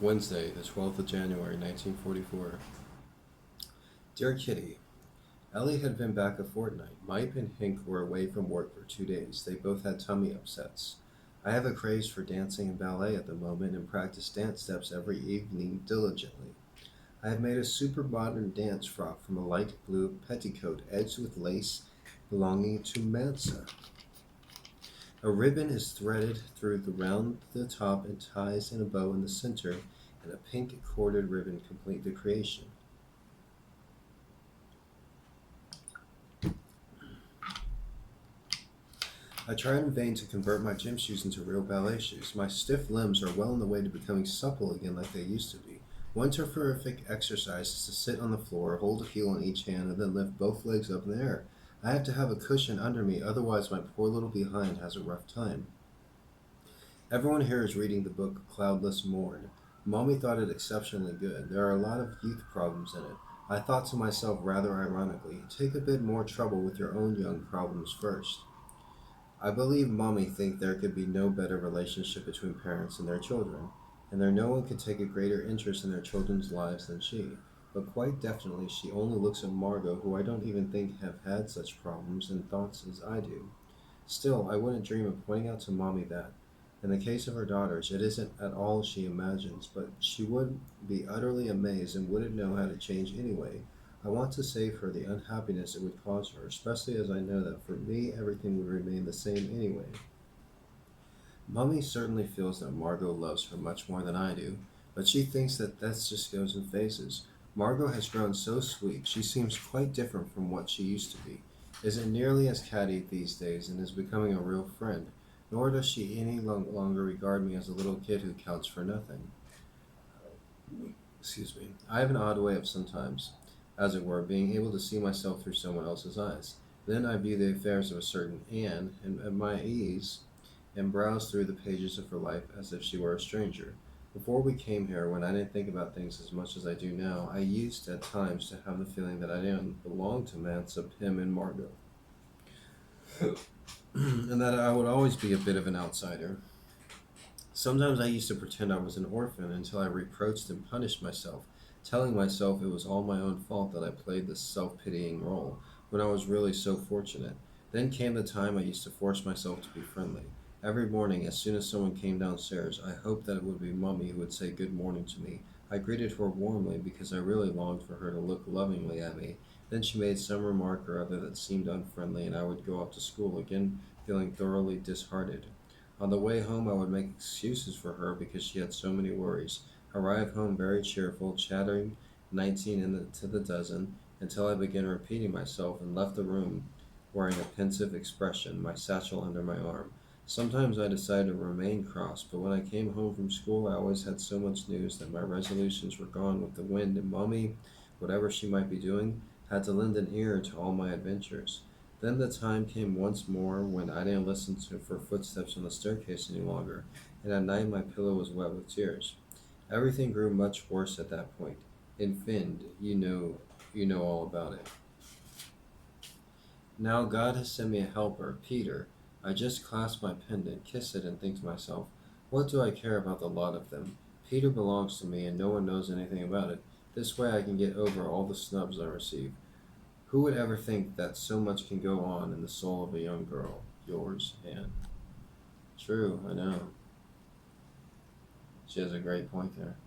Wednesday, the 12th of January, 1944. Dear Kitty, Ellie had been back a fortnight. Mike and Hank were away from work for 2 days. They both had tummy upsets. I have a craze for dancing and ballet at the moment and practice dance steps every evening diligently. I have made a super modern dance frock from a light blue petticoat edged with lace belonging to Mansa. A ribbon is threaded through the round the top and ties in a bow in the center, and a pink corded ribbon complete the creation. I tried in vain to convert my gym shoes into real ballet shoes. My stiff limbs are well on the way to becoming supple again like they used to be. One terrific exercise is to sit on the floor, hold a heel in each hand, and then lift both legs up in the air. I have to have a cushion under me, otherwise my poor little behind has a rough time. Everyone here is reading the book Cloudless Morn. Mommy thought it exceptionally good. There are a lot of youth problems in it. I thought to myself rather ironically, take a bit more trouble with your own young problems first. I believe Mommy think there could be no better relationship between parents and their children, and there no one could take a greater interest in their children's lives than she. But quite definitely she only looks at Margot, who I don't even think have had such problems and thoughts as I do. Still, I wouldn't dream of pointing out to Mommy that, in the case of her daughters, it isn't at all she imagines, but she would be utterly amazed and wouldn't know how to change anyway. I want to save her the unhappiness it would cause her, especially as I know that for me everything would remain the same anyway. Mummy certainly feels that Margot loves her much more than I do, but she thinks that just goes in phases. Margot has grown so sweet, she seems quite different from what she used to be. Isn't nearly as catty these days and is becoming a real friend, nor does she any longer regard me as a little kid who counts for nothing. Excuse me. I have an odd way of sometimes, as it were, being able to see myself through someone else's eyes. Then I view the affairs of a certain Anne, and at my ease, and browse through the pages of her life as if she were a stranger. Before we came here, when I didn't think about things as much as I do now, I used at times to have the feeling that I didn't belong to Mansa, Pym, and Margot, and that I would always be a bit of an outsider. Sometimes I used to pretend I was an orphan until I reproached and punished myself, telling myself it was all my own fault that I played this self-pitying role, when I was really so fortunate. Then came the time I used to force myself to be friendly. Every morning, as soon as someone came downstairs, I hoped that it would be Mummy who would say good morning to me. I greeted her warmly because I really longed for her to look lovingly at me. Then she made some remark or other that seemed unfriendly, and I would go off to school again, feeling thoroughly disheartened. On the way home, I would make excuses for her because she had so many worries. Arrive home very cheerful, chattering 19 to the dozen, until I began repeating myself and left the room wearing a pensive expression, my satchel under my arm. Sometimes I decided to remain cross, but when I came home from school, I always had so much news that my resolutions were gone with the wind, and Mummy, whatever she might be doing, had to lend an ear to all my adventures. Then the time came once more when I didn't listen to for footsteps on the staircase any longer, and at night my pillow was wet with tears. Everything grew much worse at that point. In Finned, you know all about it. Now God has sent me a helper, Peter. I just clasp my pendant, kiss it, and think to myself, what do I care about the lot of them? Peter belongs to me, and no one knows anything about it. This way I can get over all the snubs I receive. Who would ever think that so much can go on in the soul of a young girl? Yours, Anne. True, I know. She has a great point there.